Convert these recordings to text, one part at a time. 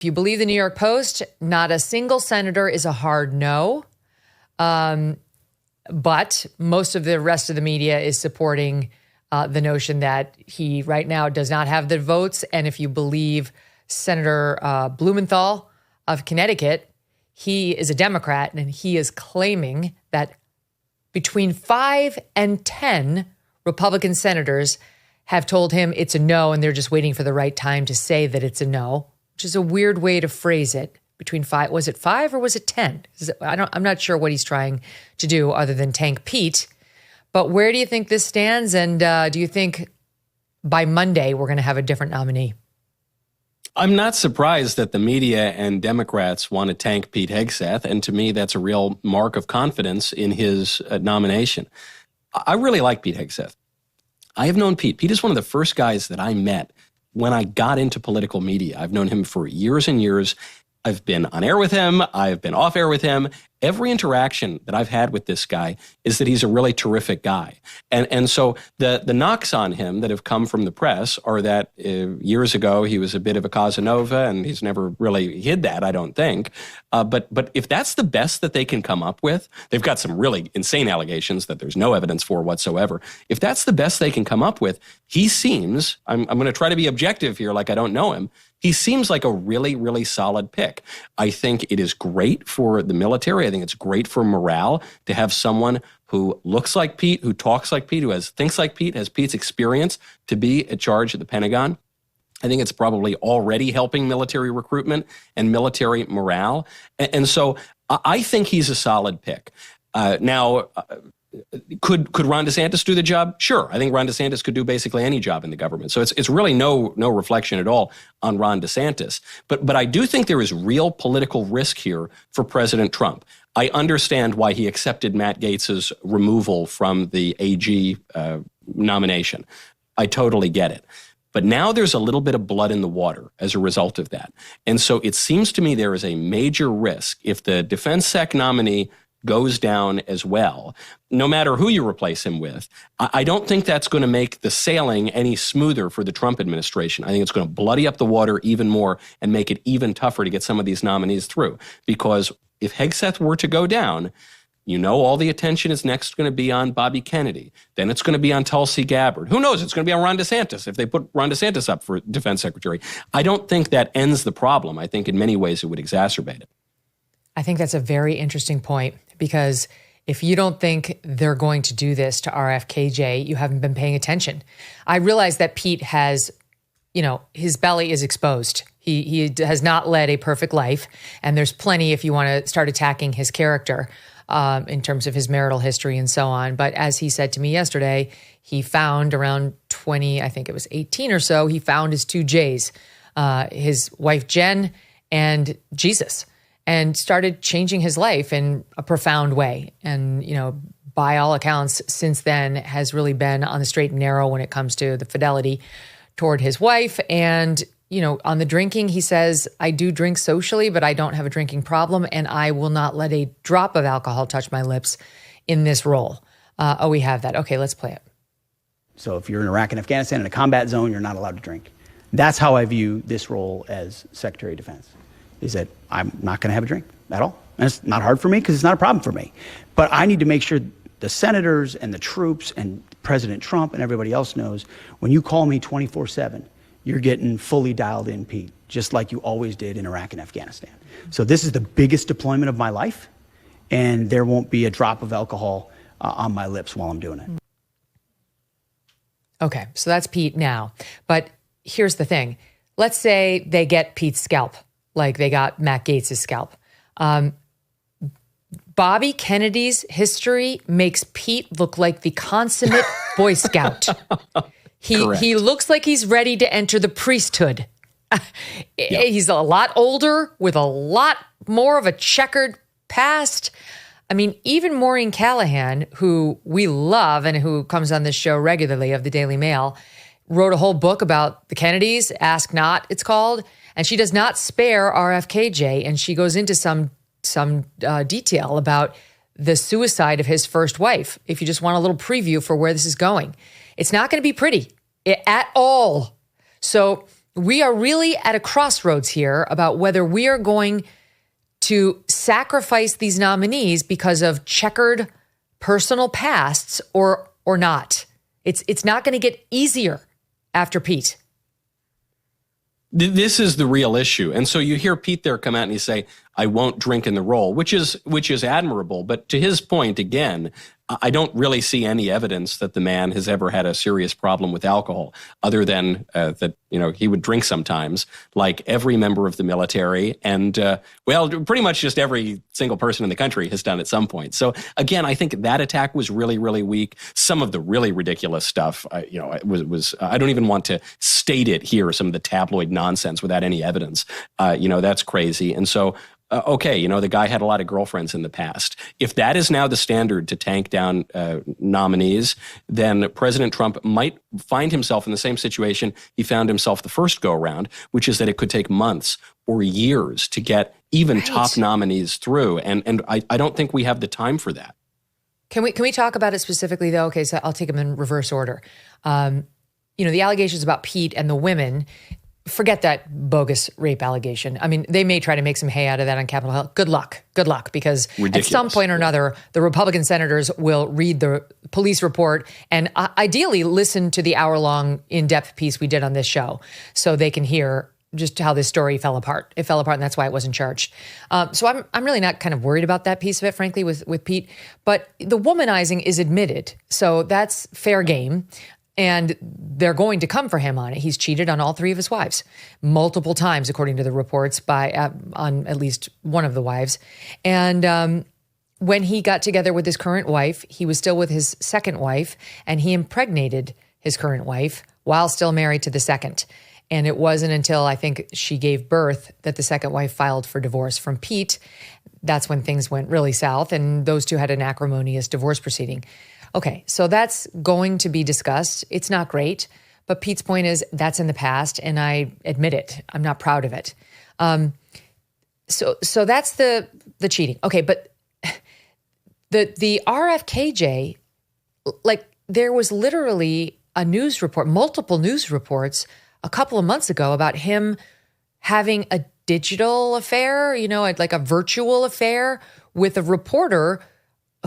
If you believe the New York Post, not a single senator is a hard no. But most of the rest of the media is supporting the notion that he right now does not have the votes. And if you believe Senator Blumenthal of Connecticut, he is a Democrat, and he is claiming that between 5 and 10 Republican senators have told him it's a no, and they're just waiting for the right time to say that it's a no, which is a weird way to phrase it. Between 5, was it 5 or was it 10? I'm not sure what he's trying to do other than tank Pete. But where do you think this stands? And do you think by Monday we're going to have a different nominee? I'm not surprised that the media and Democrats want to tank Pete Hegseth. And to me, that's a real mark of confidence in his nomination. I really like Pete Hegseth. I have known Pete. Pete is one of the first guys that I met when I got into political media. I've known him for years and years. I've been on air with him. I've been off air with him. Every interaction that I've had with this guy is that he's a really terrific guy. And so the knocks on him that have come from the press are that years ago he was a bit of a Casanova, and he's never really hid that, I don't think. But if that's the best that they can come up with, they've got some really insane allegations that there's no evidence for whatsoever. If that's the best they can come up with, he seems, I'm going to try to be objective here like I don't know him, he seems like a really, really solid pick. I think it is great for the military. I think it's great for morale to have someone who looks like Pete, who talks like Pete, who thinks like Pete, has Pete's experience to be at charge at the Pentagon. I think it's probably already helping military recruitment and military morale. And so I think he's a solid pick. Now, could Ron DeSantis do the job? Sure. I think Ron DeSantis could do basically any job in the government. So it's really no reflection at all on Ron DeSantis. But I do think there is real political risk here for President Trump. I understand why he accepted Matt Gaetz's removal from the AG nomination. I totally get it. But now there's a little bit of blood in the water as a result of that. And so it seems to me there is a major risk if the Defense Sec nominee goes down as well, no matter who you replace him with. I don't think that's going to make the sailing any smoother for the Trump administration. I think it's going to bloody up the water even more and make it even tougher to get some of these nominees through. Because if Hegseth were to go down, you know all the attention is next going to be on Bobby Kennedy. Then it's going to be on Tulsi Gabbard. Who knows? It's going to be on Ron DeSantis if they put Ron DeSantis up for defense secretary. I don't think that ends the problem. I think in many ways it would exacerbate it. I think that's a very interesting point, because if you don't think they're going to do this to RFKJ, you haven't been paying attention. I realize that Pete has, his belly is exposed. He has not led a perfect life, and there's plenty if you want to start attacking his character in terms of his marital history and so on. But as he said to me yesterday, he found around 20, I think it was 18 or so, he found his 2 J's, his wife Jen and Jesus, and started changing his life in a profound way. And, by all accounts, since then has really been on the straight and narrow when it comes to the fidelity toward his wife. And, on the drinking, he says, I do drink socially, but I don't have a drinking problem, and I will not let a drop of alcohol touch my lips in this role. We have that. Okay, let's play it. So if you're in Iraq and Afghanistan in a combat zone, you're not allowed to drink. That's how I view this role as Secretary of Defense, is that I'm not going to have a drink at all. And it's not hard for me because it's not a problem for me. But I need to make sure the senators and the troops and President Trump and everybody else knows when you call me 24/7, you're getting fully dialed in, Pete, just like you always did in Iraq and Afghanistan. So this is the biggest deployment of my life, and there won't be a drop of alcohol on my lips while I'm doing it. Okay, so that's Pete now. But here's the thing. Let's say they get Pete's scalp, like they got Matt Gaetz's scalp. Bobby Kennedy's history makes Pete look like the consummate Boy Scout. He looks like he's ready to enter the priesthood. Yeah. He's a lot older with a lot more of a checkered past. I mean, even Maureen Callahan, who we love and who comes on this show regularly of the Daily Mail, wrote a whole book about the Kennedys, Ask Not, it's called, and she does not spare RFKJ, and she goes into some detail about the suicide of his first wife. If you just want a little preview for where this is going, it's not going to be pretty at all. So we are really at a crossroads here about whether we are going to sacrifice these nominees because of checkered personal pasts or not. It's not going to get easier after Pete. This is the real issue. And so you hear Pete there come out and he say, I won't drink in the role, which is admirable. But to his point, again, I don't really see any evidence that the man has ever had a serious problem with alcohol, other than that, he would drink sometimes, like every member of the military. And, pretty much just every single person in the country has done at some point. So again, I think that attack was really, really weak. Some of the really ridiculous stuff, was I don't even want to state it here, some of the tabloid nonsense without any evidence. That's crazy. And so, the guy had a lot of girlfriends in the past. If that is now the standard to tank down nominees, then President Trump might find himself in the same situation he found himself the first go around, which is that it could take months or years to get even top nominees through. And I don't think we have the time for that. Can we talk about it specifically, though? Okay, so I'll take them in reverse order. The allegations about Pete and the women. Forget that bogus rape allegation. I mean, they may try to make some hay out of that on Capitol Hill. Good luck, because ridiculous. At some point or another, the Republican senators will read the police report and ideally listen to the hour-long in-depth piece we did on this show so they can hear just how this story fell apart. It fell apart, and that's why it wasn't charged. So I'm really not kind of worried about that piece of it, frankly, with Pete. But the womanizing is admitted, so that's fair game. And they're going to come for him on it. He's cheated on all three of his wives multiple times, according to the reports, on at least one of the wives. And when he got together with his current wife, he was still with his second wife, and he impregnated his current wife while still married to the second. And it wasn't until I think she gave birth that the second wife filed for divorce from Pete. That's when things went really south, and those two had an acrimonious divorce proceeding. Okay, so that's going to be discussed. It's not great, but Pete's point is that's in the past, and I admit it. I'm not proud of it. So that's the cheating. Okay, but the RFKJ, there was literally a news report, multiple news reports a couple of months ago about him having a digital affair, like a virtual affair with a reporter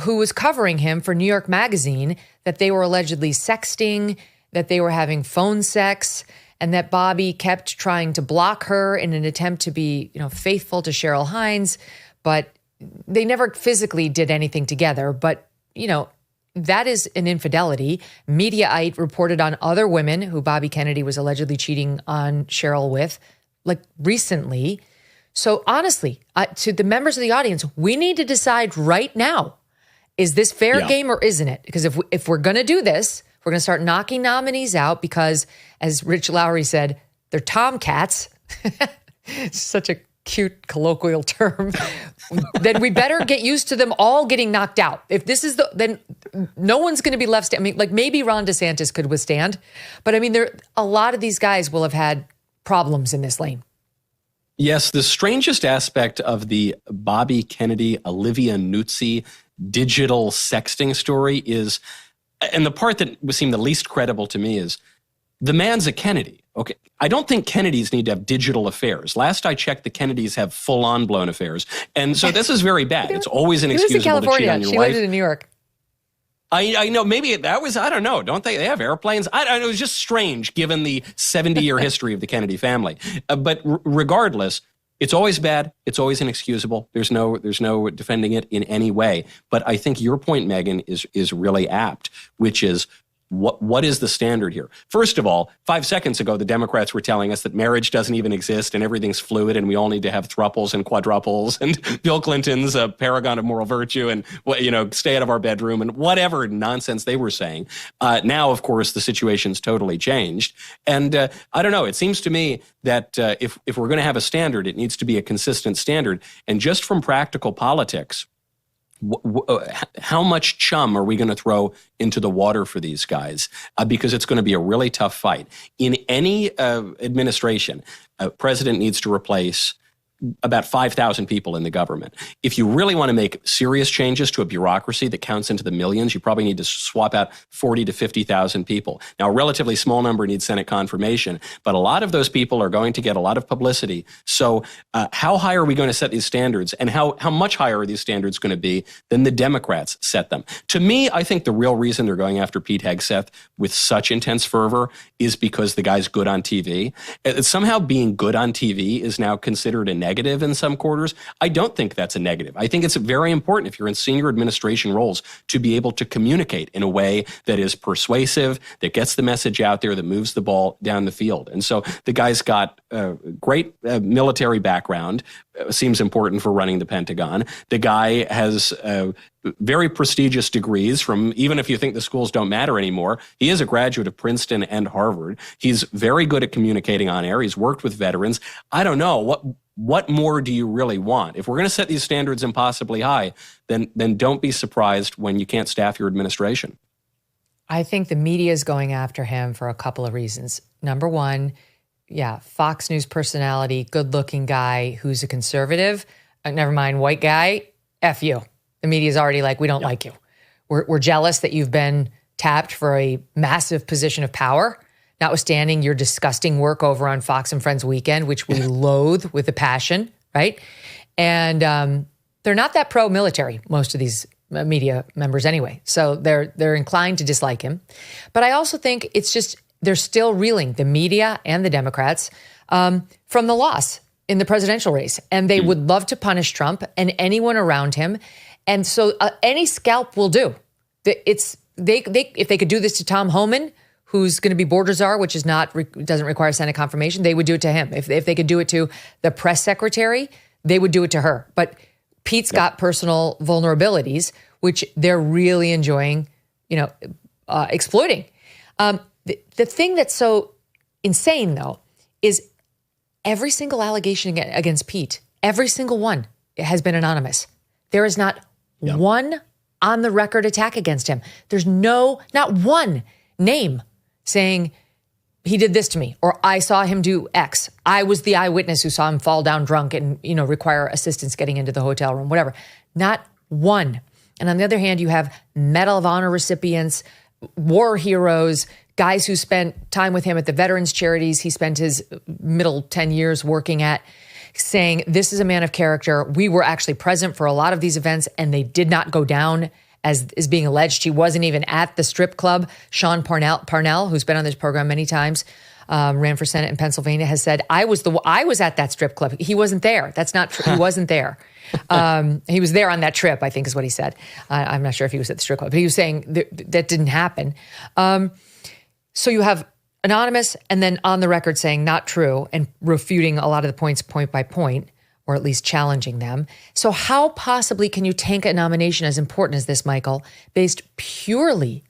who was covering him for New York Magazine, that they were allegedly sexting, that they were having phone sex, and that Bobby kept trying to block her in an attempt to be, faithful to Cheryl Hines, but they never physically did anything together. But, that is an infidelity. Mediaite reported on other women who Bobby Kennedy was allegedly cheating on Cheryl with, recently. So honestly, to the members of the audience, we need to decide right now, is this fair game or isn't it? Because if we're going to do this, we're going to start knocking nominees out because, as Rich Lowry said, they're tomcats. Such a cute colloquial term. Then we better get used to them all getting knocked out. If this is then no one's going to be left. Maybe Ron DeSantis could withstand, but a lot of these guys will have had problems in this lane. Yes, the strangest aspect of the Bobby Kennedy, Olivia Nuzzi digital sexting story is, and the part that seemed the least credible to me is, the man's a Kennedy. Okay, I don't think Kennedys need to have digital affairs. Last I checked, the Kennedys have full-on blown affairs. And so this is very bad. It's always inexcusable to cheat on your wife. She lives in New York. I know, maybe that was, I don't know. Don't they have airplanes? It was just strange given the 70-year history of the Kennedy family. But regardless, it's always bad. It's always inexcusable. There's no defending it in any way. But I think your point, Megyn, is really apt, which is, what is the standard here? First of all, 5 seconds ago, the Democrats were telling us that marriage doesn't even exist and everything's fluid and we all need to have thruples and quadruples and Bill Clinton's a paragon of moral virtue and, stay out of our bedroom and whatever nonsense they were saying. Now, of course, the situation's totally changed. And I don't know, it seems to me that if we're going to have a standard, it needs to be a consistent standard. And just from practical politics, how much chum are we going to throw into the water for these guys? Because it's going to be a really tough fight. In any administration, a president needs to replace about 5,000 people in the government. If you really want to make serious changes to a bureaucracy that counts into the millions, you probably need to swap out 40 to 50,000 people. Now, a relatively small number needs Senate confirmation, but a lot of those people are going to get a lot of publicity. So how high are we going to set these standards, and how much higher are these standards going to be than the Democrats set them? To me, I think the real reason they're going after Pete Hegseth with such intense fervor is because the guy's good on TV. Somehow being good on TV is now considered a negative in some quarters. I don't think that's a negative. I think it's very important if you're in senior administration roles to be able to communicate in a way that is persuasive, that gets the message out there, that moves the ball down the field. And so the guy's got a great military background, seems important for running the Pentagon. The guy has very prestigious degrees from, even if you think the schools don't matter anymore, he is a graduate of Princeton and Harvard. He's very good at communicating on air. He's worked with veterans. I don't know, what more do you really want? If we're going to set these standards impossibly high, then don't be surprised when you can't staff your administration. I think the media is going after him for a couple of reasons. Number one, Fox News personality, good-looking guy who's a conservative, never mind white guy, F you. The media's already like, we don't like you. We're jealous that you've been tapped for a massive position of power, notwithstanding your disgusting work over on Fox and Friends Weekend, which we loathe with a passion, right? And they're not that pro-military, most of these media members anyway. So they're inclined to dislike him. But I also think it's just, they're still reeling, the media and the Democrats, from the loss in the presidential race. And they would love to punish Trump and anyone around him. And so any scalp will do. If they could do this to Tom Homan, who's going to be border czar, which is doesn't require Senate confirmation, they would do it to him. If they could do it to the press secretary, they would do it to her. But Pete's got personal vulnerabilities, which they're really enjoying, exploiting. The thing that's so insane, though, is every single allegation against Pete, every single one has been anonymous. There is not one on the record attack against him. There's not one name saying he did this to me, or I saw him do X. I was the eyewitness who saw him fall down drunk and, require assistance getting into the hotel room, whatever. Not one. And on the other hand, you have Medal of Honor recipients, war heroes, guys who spent time with him at the veterans charities he spent his middle 10 years working at, saying this is a man of character. We were actually present for a lot of these events, and they did not go down as is being alleged. He wasn't even at the strip club. Sean Parnell, who's been on this program many times, ran for Senate in Pennsylvania, has said, I was at that strip club. He wasn't there. That's not true. He wasn't there. He was there on that trip, I think is what he said. I'm not sure if he was at the strip club, but he was saying that didn't happen. So you have anonymous and then on the record saying not true and refuting a lot of the points point by point, or at least challenging them. So how possibly can you tank a nomination as important as this, Michael, based purely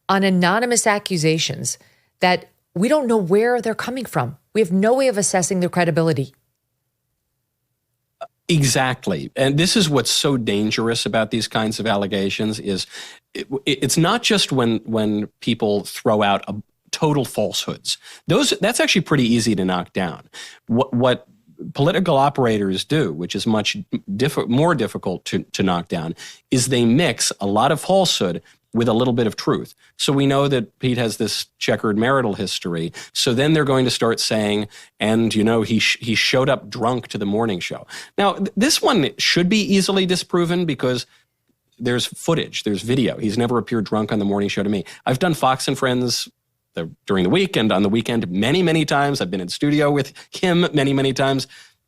on anonymous accusations that we don't know where they're coming from? We have no way of assessing their credibility. Exactly. And this is what's so dangerous about these kinds of allegations is it's not just when people throw out total falsehoods. That's actually pretty easy to knock down. What political operators do, which is much more difficult to knock down, is they mix a lot of falsehood with a little bit of truth. So we know that Pete has this checkered marital history. So then they're going to start saying, and he showed up drunk to the morning show. Now, this one should be easily disproven because there's footage, there's video. He's never appeared drunk on the morning show to me. I've done Fox and Friends during the week and on the weekend many, many times. I've been in studio with him many, many times.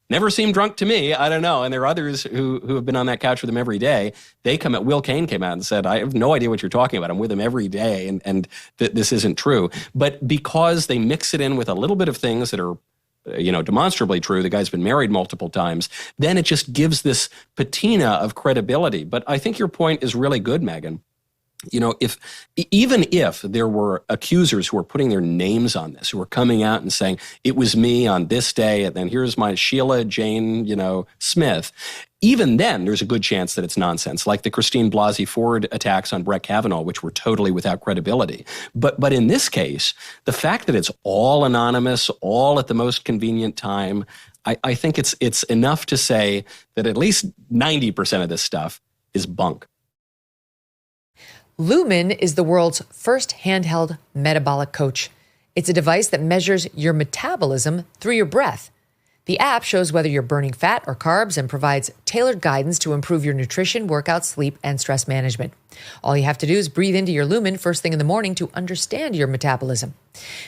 Never seemed drunk to me. I don't know. And there are others who have been on that couch with him every day. Will Cain came out and said, I have no idea what you're talking about. I'm with him every day. And this isn't true. But because they mix it in with a little bit of things that are, demonstrably true, the guy's been married multiple times, then it just gives this patina of credibility. But I think your point is really good, Megyn. Even if there were accusers who were putting their names on this, who were coming out and saying, it was me on this day, and then here's my Sheila Jane, Smith, even then there's a good chance that it's nonsense, like the Christine Blasey Ford attacks on Brett Kavanaugh, which were totally without credibility. But in this case, the fact that it's all anonymous, all at the most convenient time, I think it's enough to say that at least 90% of this stuff is bunk. Lumen is the world's first handheld metabolic coach. It's a device that measures your metabolism through your breath. The app shows whether you're burning fat or carbs and provides tailored guidance to improve your nutrition, workout, sleep, and stress management. All you have to do is breathe into your Lumen first thing in the morning to understand your metabolism.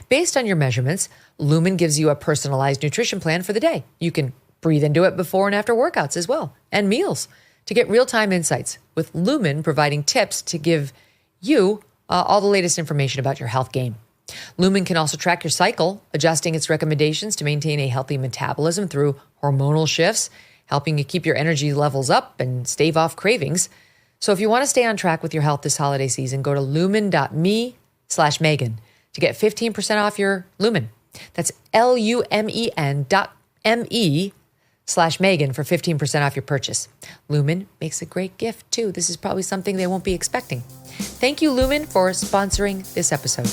Based on your measurements, Lumen gives you a personalized nutrition plan for the day. You can breathe into it before and after workouts as well, and meals, to get real-time insights, with Lumen providing tips to give you all the latest information about your health game. Lumen can also track your cycle, adjusting its recommendations to maintain a healthy metabolism through hormonal shifts, helping you keep your energy levels up and stave off cravings. So if you want to stay on track with your health this holiday season, go to lumen.me/Megyn to get 15% off your Lumen. That's lumen.me/Megyn for 15% off your purchase. Lumen makes a great gift too. This is probably something they won't be expecting. Thank you, Lumen, for sponsoring this episode.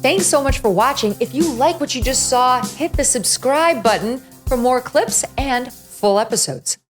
Thanks so much for watching. If you like what you just saw, hit the subscribe button for more clips and full episodes.